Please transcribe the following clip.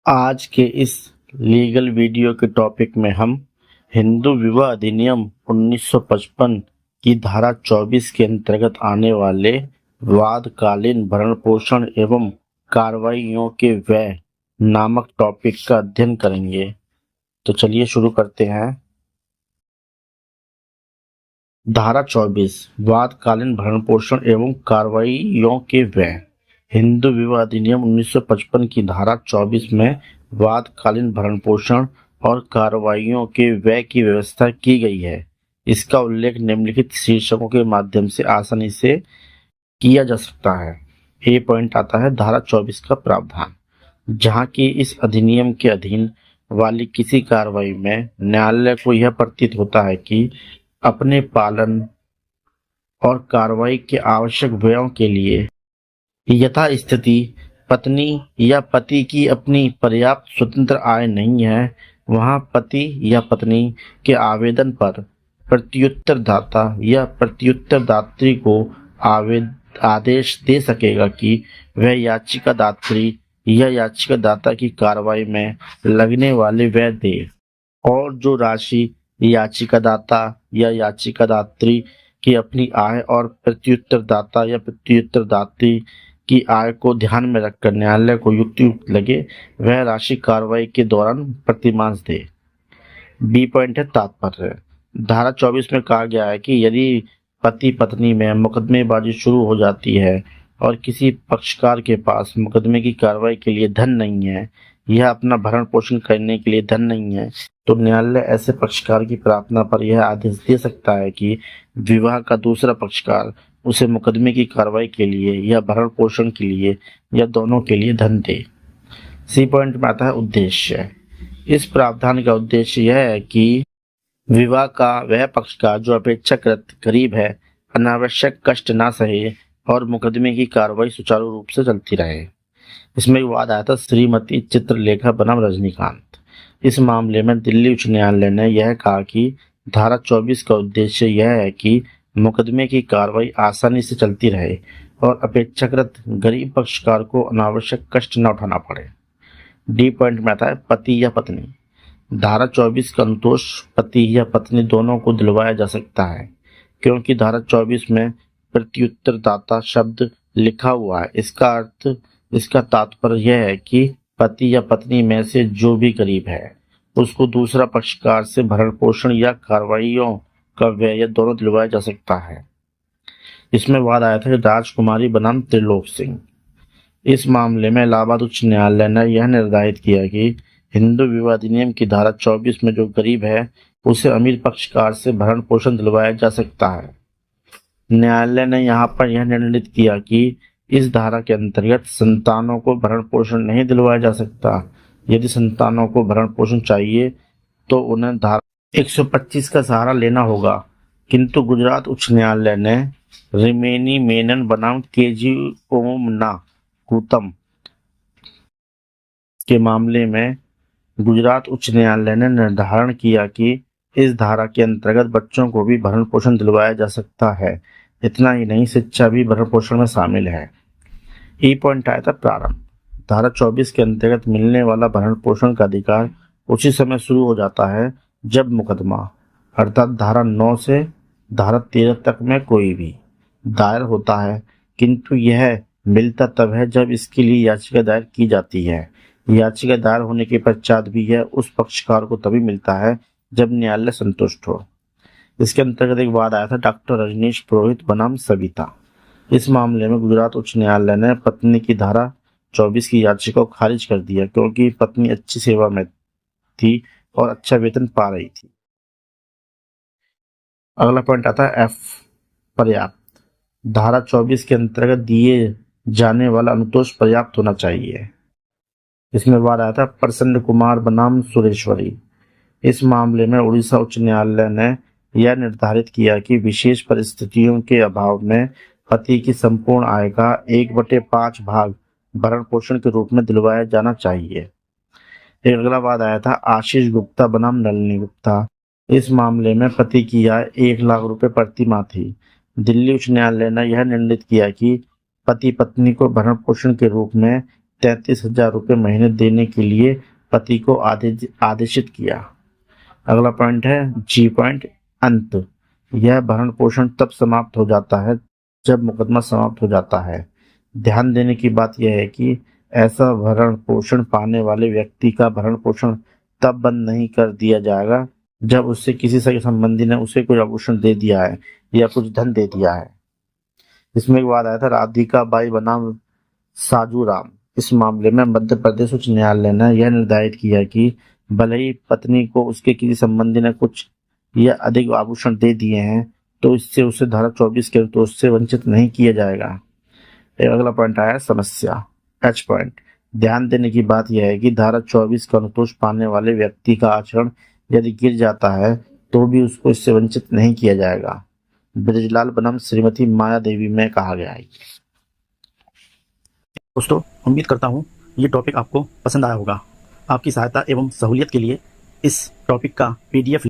आज के इस लीगल वीडियो के टॉपिक में हम हिंदू विवाह अधिनियम 1955 की धारा 24 के अंतर्गत आने वाले वादकालीन भरण पोषण एवं कार्रवाइयों के व्यय नामक टॉपिक का अध्ययन करेंगे। तो चलिए शुरू करते हैं। धारा 24 वादकालीन भरण पोषण एवं कार्रवाइयों के व्यय। हिंदू विवाह अधिनियम 1955 की धारा 24 में वादकालीन भरण पोषण और कार्रवाइयों के व्यय की व्यवस्था की गई है। इसका उल्लेख निम्नलिखित शीर्षकों के माध्यम से आसानी से किया जा सकता है। ए पॉइंट आता है धारा 24 का प्रावधान, जहां की इस अधिनियम के अधीन वाली किसी कार्रवाई में न्यायालय को यह प्रतीत होता है कि अपने पालन और कार्रवाई के आवश्यक व्ययों के लिए यथास्थिति पत्नी या पति की अपनी पर्याप्त स्वतंत्र आय नहीं है, वहां पति या पत्नी के आवेदन पर प्रत्युत्तरदाता या प्रत्युत्तरदात्री को आदेश दे सकेगा कि वह याचिकादात्री या याचिकादाता की कार्रवाई में लगने वाले व्यय दे, और जो राशि याचिकादाता या याचिकादात्री की अपनी आय और प्रत्युत्तरदाता या प्रत्युत्तरदात्री की आय को ध्यान में रखकर न्यायालय को युक्तियुक्त लगे, वह राशि कार्रवाई के दौरान प्रतिमास दे। बी पॉइंट है तात्पर्य। धारा 24 में कहा गया है कि यदि पति पत्नी में मुकदमेबाजी शुरू हो जाती है और किसी पक्षकार के पास मुकदमे की कार्रवाई के लिए धन नहीं है या अपना भरण पोषण करने के लिए धन नहीं है, तो न्यायालय ऐसे पक्षकार की प्रार्थना पर यह आदेश दे सकता है कि विवाह का दूसरा पक्षकार उसे मुकदमे की कार्रवाई के लिए या भरण पोषण के लिए या दोनों के लिए धन दे। सी पॉइंट में आता है उद्देश्य। इस प्रावधान का उद्देश्य यह है कि विवाह का वह पक्षकार जो अपेक्षाकृत गरीब है अनावश्यक कष्ट ना सहे और मुकदमे की कार्रवाई सुचारू रूप से चलती रहे। इसमें वाद आया था श्रीमती चित्रलेखा बनाम रजनीकांत। इस मामले में दिल्ली उच्च न्यायालय ने यह कहा कि धारा 24 का उद्देश्य यह है कि मुकदमे की कार्रवाई आसानी से चलती रहे और अपेक्षाकृत गरीब पक्षकार को अनावश्यक कष्ट न उठाना पड़े। डी पॉइंट में आता है पति या पत्नी। धारा 24 का अनुतोष पति या पत्नी दोनों को दिलवाया जा सकता है, क्योंकि धारा 24 में प्रत्युत्तरदाता शब्द लिखा हुआ है। इसका तात्पर्य यह है कि पति या पत्नी में से जो भी गरीब है उसको दूसरा पक्षकार से भरण पोषण या कार्रवाइयों का व्यय दोनों दिलवाया जा सकता है। इसमें वाद आया था कि राजकुमारी बनाम त्रिलोक सिंह। इस मामले में इलाहाबाद उच्च न्यायालय ने यह निर्धारित किया कि हिंदू विवाह अधिनियम की धारा 24 में जो गरीब है उसे अमीर पक्षकार से भरण पोषण दिलवाया जा सकता है। न्यायालय ने यहाँ पर यह निर्णित किया कि इस धारा के अंतर्गत संतानों को भरण पोषण नहीं दिलवाया जा सकता। यदि संतानों को भरण पोषण चाहिए तो उन्हें धारा 125 का सहारा लेना होगा, किंतु गुजरात उच्च न्यायालय ने रिमेनी मेनन बनाम केजी ओमना गौतम के मामले में गुजरात उच्च न्यायालय ने निर्धारण किया कि इस धारा के अंतर्गत बच्चों को भी भरण पोषण दिलवाया जा सकता है। इतना ही नहीं, शिक्षा भी भरण पोषण में शामिल है। ई पॉइंट आया था प्रारंभ। धारा 24 के अंतर्गत मिलने वाला भरण पोषण का अधिकार उसी समय शुरू हो जाता है जब मुकदमा अर्थात धारा 9 से धारा 13 तक में कोई भी दायर होता है, किंतु यह मिलता तब है जब इसके लिए याचिका दायर की जाती है। याचिका दायर होने के पश्चात भी यह उस पक्षकार को तभी मिलता है जब न्यायालय संतुष्ट हो। इसके अंतर्गत एक वाद आया था डॉक्टर रजनीश पुरोहित बनाम सविता। इस मामले में गुजरात उच्च न्यायालय ने पत्नी की धारा 24 की याचिका को खारिज कर दिया, क्योंकि पत्नी अच्छी सेवा में थी और अच्छा वेतन पा रही थी। अगला पॉइंट आता है एफ पर्याप्त। धारा 24 के अंतर्गत दिए जाने वाला अनुतोष पर्याप्त होना चाहिए। इसमें वाद आया था प्रसन्न कुमार बनाम सुरेश्वरी। इस मामले में उड़ीसा उच्च न्यायालय ने यह निर्धारित किया कि विशेष परिस्थितियों के अभाव में पति की संपूर्ण आय का 1/5 भाग भरण पोषण के रूप में दिलवाया जाना चाहिए। एक अगला वाद आया था आशीष गुप्ता बनाम नलिनी गुप्ता। इस मामले में पति की आय 1 लाख रुपए प्रति माह थी। दिल्ली उच्च न्यायालय ने यह निर्णित किया कि पति पत्नी को भरण पोषण के रूप में 33,000 रुपये महीने देने के लिए पति को आदेशित किया। अगला पॉइंट है जी पॉइंट, अंत। यह भरण पोषण तब समाप्त हो जाता है जब मुकदमा समाप्त हो जाता है। ध्यान देने की बात यह है कि ऐसा भरण पोषण पाने वाले व्यक्ति का भरण पोषण तब बंद नहीं कर दिया जाएगा जब उससे किसी सगे संबंधी ने उसे कुछ आभूषण दे दिया है या कुछ धन दे दिया है। इसमें एक बात आया था, राधिका बाई बनाम साजू राम। इस मामले में मध्य प्रदेश उच्च न्यायालय ने यह निर्धारित किया कि भले ही पत्नी को उसके किसी संबंधी ने कुछ या अधिक आभूषण दे दिए हैं तो इससे उसे धारा 24 के अनुतोष से वंचित नहीं किया जाएगा। अगला पॉइंट आया समस्या, एच पॉइंट। ध्यान देने की बात यह है कि धारा 24 का अनुतोष पाने वाले व्यक्ति का आचरण यदि गिर जाता है तो भी उसको इससे वंचित नहीं किया जाएगा। ब्रजलाल बनाम श्रीमती माया देवी में कहा गया है। दोस्तों, उम्मीद करता हूँ ये टॉपिक आपको पसंद आया होगा। आपकी सहायता एवं सहूलियत के लिए इस टॉपिक का PDF